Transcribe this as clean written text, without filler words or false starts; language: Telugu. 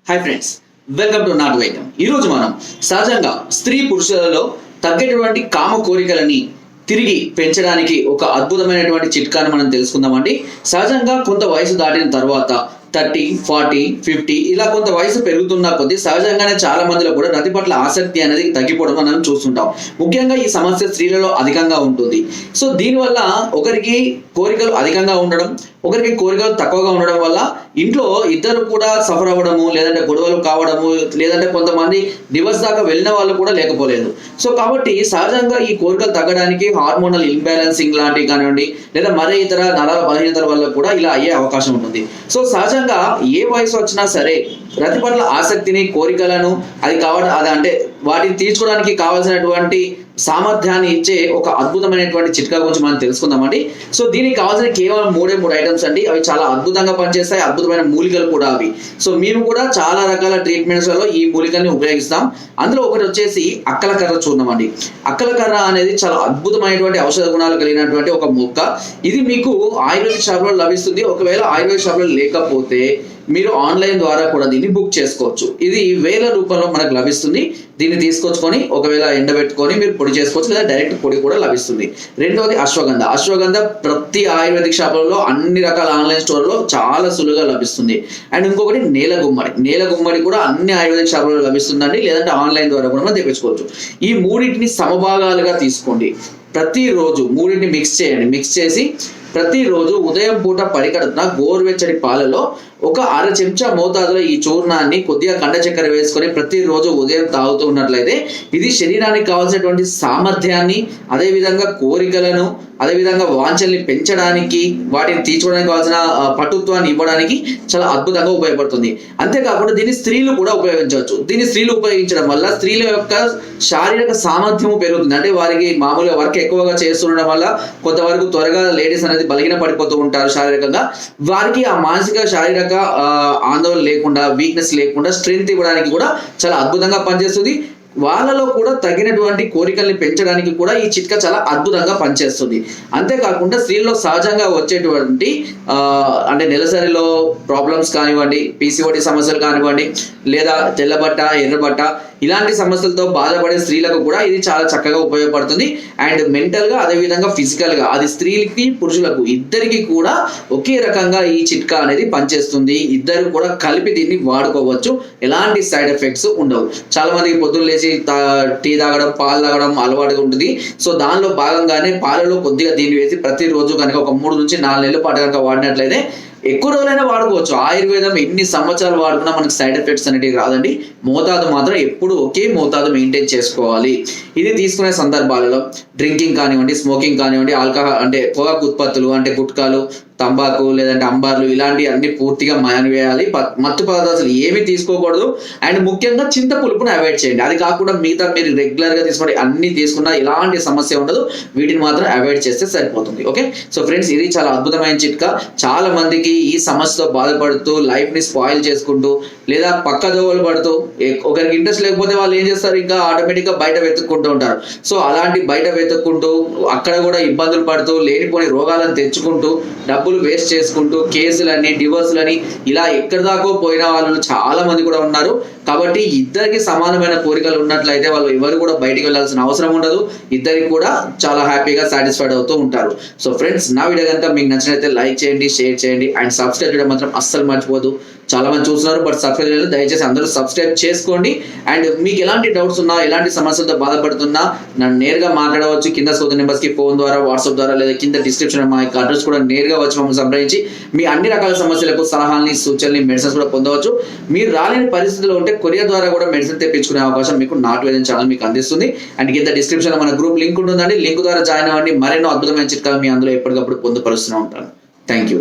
Hi friends, welcome to not వైద్యం. ఈరోజు మనం సహజంగా స్త్రీ పురుషులలో తగ్గేటువంటి కామ కోరికలని తిరిగి పెంచడానికి ఒక అద్భుతమైనటువంటి చిట్కాను మనం తెలుసుకుందామండి. సహజంగా కొంత వయసు దాటిన తర్వాత 30, 40, 50 ఇలా కొంత వయసు పెరుగుతున్న కొద్దీ సహజంగానే చాలా మందిలో కూడా రతి పట్ల ఆసక్తి అనేది తగ్గిపోవడం మనం చూస్తుంటాం. ముఖ్యంగా ఈ సమస్య స్త్రీలలో అధికంగా ఉంటుంది. సో దీనివల్ల ఒకరికి కోరికలు అధికంగా ఉండడం, ఒకరికి కోరికలు తక్కువగా ఉండడం వల్ల ఇంట్లో ఇద్దరు కూడా సఫర్ అవ్వడము, లేదంటే గొడవలు కావడము, లేదంటే కొంతమంది డివోర్స్ దాకా వెళ్ళిన వాళ్ళు కూడా లేకపోలేదు. సో కాబట్టి సహజంగా ఈ కోరికలు తగ్గడానికి హార్మోనల్ ఇంబ్యాలెన్సింగ్ లాంటివి కానివ్వండి, లేదా మరే ఇతర నరాల బలహీనతల వల్ల కూడా ఇలా అయ్యే అవకాశం ఉంటుంది. సో సహజంగా ఏ వయసు వచ్చినా సరే రతి పట్ల ఆసక్తిని, కోరికలను అది అంటే వాటిని తీర్చుకోవడానికి కావాల్సినటువంటి సామర్థ్యాన్ని ఇచ్చే ఒక అద్భుతమైనటువంటి చిట్కా గురించి మనం తెలుసుకుందామండి. సో దీనికి కావాల్సిన కేవలం మూడు ఐటమ్స్ అండి. అవి చాలా అద్భుతంగా పనిచేస్తాయి, అద్భుతమైన మూలికలు కూడా అవి. సో మేము కూడా చాలా రకాల ట్రీట్మెంట్స్లలో ఈ మూలికల్ని ఉపయోగిస్తాం. అందులో ఒకటి వచ్చేసి అక్కల కర్ర చూర్ణం అండి. అక్కల కర్ర అనేది చాలా అద్భుతమైనటువంటి ఔషధ గుణాలు కలిగినటువంటి ఒక మొక్క. ఇది మీకు ఆయుర్వేదిక్ షాప్లో లభిస్తుంది. ఒకవేళ ఆయుర్వేదిక్ షాప్లో లేకపోతే మీరు ఆన్లైన్ ద్వారా కూడా దీన్ని బుక్ చేసుకోవచ్చు. ఇది వేల రూపాయల్లో మనకు లభిస్తుంది. దీన్ని తీసుకొచ్చుకొని ఒకవేళ ఎండబెట్టుకొని మీరు పొడి చేసుకోవచ్చు, లేదా డైరెక్ట్ పొడి కూడా లభిస్తుంది. రెండవది అశ్వగంధ ప్రతి ఆయుర్వేదిక్ షాపులలో, అన్ని రకాల ఆన్లైన్ స్టోర్లో చాలా సులువుగా లభిస్తుంది. అండ్ ఇంకొకటి నేల గుమ్మడి కూడా అన్ని ఆయుర్వేదిక్ షాపులలో లభిస్తుందండి, లేదంటే ఆన్లైన్ ద్వారా కూడా మనం తెప్పించుకోవచ్చు. ఈ మూడింటిని సమభాగాలుగా తీసుకోండి. ప్రతిరోజు మూడింటిని మిక్స్ చేసి ప్రతిరోజు ఉదయం పూట పరిగడుపున గోరువెచ్చని పాలలో ఒక అర చెంచా మోతాదులో ఈ చూర్ణాన్ని కొద్దిగా కండ చక్కెర వేసుకొని ప్రతిరోజు ఉదయం తాగుతూ ఉన్నట్లయితే ఇది శరీరానికి కావాల్సినటువంటి సామర్థ్యాన్ని, అదేవిధంగా కోరికలను, అదేవిధంగా వాంఛల్ని పెంచడానికి, వాటిని తీర్చుకోవడానికి కావాల్సిన పటుత్వాన్ని ఇవ్వడానికి చాలా అద్భుతంగా ఉపయోగపడుతుంది. అంతేకాకుండా దీన్ని స్త్రీలు కూడా ఉపయోగించవచ్చు. దీన్ని స్త్రీలు ఉపయోగించడం వల్ల స్త్రీల యొక్క శారీరక సామర్థ్యము పెరుగుతుంది. అంటే వారికి మామూలుగా వర్క్ ఎక్కువగా చేస్తుండడం వల్ల కొంతవరకు త్వరగా లేడీస్ అనేది బలహీన పడిపోతూ ఉంటారు శారీరకంగా. వారికి ఆ మానసిక శారీరక ఆందోళన లేకుండా, వీక్నెస్ లేకుండా స్ట్రెంగ్త్ ఇవ్వడానికి కూడా చాలా అద్భుతంగా పనిచేస్తుంది. వాళ్ళలో కూడా తగినటువంటి కోరికల్ని పెంచడానికి కూడా ఈ చిట్కా చాలా అద్భుతంగా పనిచేస్తుంది. అంతేకాకుండా స్త్రీల్లో సహజంగా వచ్చేటువంటి అంటే నెలసరిలో ప్రాబ్లమ్స్ కానివ్వండి, పీసీఓడి సమస్యలు కానివ్వండి, లేదా తెల్లబట్ట, ఎర్రబట్ట ఇలాంటి సమస్యలతో బాధపడే స్త్రీలకు కూడా ఇది చాలా చక్కగా ఉపయోగపడుతుంది. అండ్ మెంటల్గా, అదేవిధంగా ఫిజికల్గా, అది స్త్రీలకి పురుషులకు ఇద్దరికి కూడా ఒకే రకంగా ఈ చిట్కా అనేది పనిచేస్తుంది. ఇద్దరు కూడా కలిపి దీన్ని వాడుకోవచ్చు. ఎలాంటి సైడ్ ఎఫెక్ట్స్ ఉండవు. చాలా మందికి పొద్దున్న లేచి టీ తాగడం, పాలు తాగడం అలవాటుగా ఉంటుంది. సో దానిలో భాగంగానే పాలలో కొద్దిగా దీన్ని వేసి ప్రతిరోజు కనుక ఒక 3 నుంచి 4 నెలల పాటు కనుక వాడినట్లయితే ఎక్కువ రోజులైనా వాడుకోవచ్చు. ఆయుర్వేదం ఎన్ని సంవత్సరాలు వాడుకున్నా మనకి సైడ్ ఎఫెక్ట్స్ అనేటివి రాదండి. మోతాదు మాత్రం ఎప్పుడు ఒకే మోతాదు మెయింటైన్ చేసుకోవాలి. ఇది తీసుకునే సందర్భాలలో డ్రింకింగ్ కానివ్వండి, స్మోకింగ్ కానివ్వండి, ఆల్కహాల్ అంటే పొగాకు ఉత్పత్తులు అంటే గుట్కాలు, తంబాకు, లేదంటే అంబార్లు ఇలాంటివి అన్ని పూర్తిగా మానివేయాలి. మత్తు పదార్థాలు ఏమి తీసుకోకూడదు. అండ్ ముఖ్యంగా చింత పులుపుని అవాయిడ్ చేయండి. అది కాకుండా మిగతా మీరు రెగ్యులర్గా తీసుకోండి, అన్ని తీసుకున్నా ఎలాంటి సమస్య ఉండదు. వీటిని మాత్రం అవాయిడ్ చేస్తే సరిపోతుంది. ఓకే, సో ఫ్రెండ్స్, ఇది చాలా అద్భుతమైన చిట్కా. చాలా మందికి ఈ సమస్యతో బాధపడుతూ లైఫ్ ని స్పాయిల్ చేసుకుంటూ, లేదా పక్కదోవలు పడుతూ, ఒకరికి ఇంట్రెస్ట్ లేకపోతే వాళ్ళు ఏం చేస్తారు, ఇంకా ఆటోమేటిక్ గా బయట వెతుక్కుంటూ ఉంటారు. సో అలాంటి బయట వెతుక్కుంటూ అక్కడ కూడా ఇబ్బందులు పడుతూ, లేనిపోని రోగాలను తెచ్చుకుంటూ, డబ్బులు వేస్ట్ చేసుకుంటూ, కేసులని, డివోర్సులని ఇలా ఎక్కడి దాకో పోయిన వాళ్ళు చాలా మంది కూడా ఉన్నారు. కాబట్టి ఇద్దరికి సమానమైన కోరికలు ఉన్నట్లయితే వాళ్ళు ఎవరు కూడా బయటికి వెళ్ళాల్సిన అవసరం ఉండదు. ఇద్దరికి కూడా చాలా హ్యాపీగా సాటిస్ఫైడ్ అవుతూ ఉంటారు. సో ఫ్రెండ్స్, నా వీడియో కనుక మీకు నచ్చినట్లయితే లైక్ చేయండి, షేర్ చేయండి అండ్ సబ్స్క్రైబ్ చేయడం మాత్రం అస్సలు మర్చిపోదు. చాలా మంది చూస్తున్నారు బట్ సబ్స్క్రైబ్ చేయలేదు. దయచేసి అందరూ సబ్స్క్రైబ్ చేసుకోండి. అండ్ మీకు ఎలాంటి డౌట్స్ ఉన్నా, ఎలాంటి సమస్యలతో బాధపడుతున్నా నన్ను నేరుగా మాట్లాడవచ్చు. కింద సోదరు నెంబర్స్కి ఫోన్ ద్వారా, వాట్సాప్ ద్వారా, లేదా కింద డిస్క్రిప్షన్ మా యొక్క అడ్రస్ కూడా నేరుగా వచ్చి మమ్మల్ని సంప్రదించి మీ అన్ని రకాల సమస్యలకు సలహాలని, సూచనలు, మెడిసిన్స్ కూడా పొందవచ్చు. మీరు రాలేని పరిస్థితిలో ఉంటే కొరియర్ ద్వారా కూడా మెడిసిన్ తెప్పించుకునే అవకాశం మీకు నాట్ వైద్యం ఛానల్ మీకు అందిస్తుంది. అండ్ కింద డిస్క్రిప్షన్ లో మన గ్రూప్ లింక్ ఉంటుందండి. లింక్ ద్వారా జాయిన్ అవ్వండి. మరెన్నో అద్భుతమైన చిట్కాలు మీ అందులో ఎప్పటికప్పుడు పొందుపరుస్తూనే ఉంటాను. Thank you.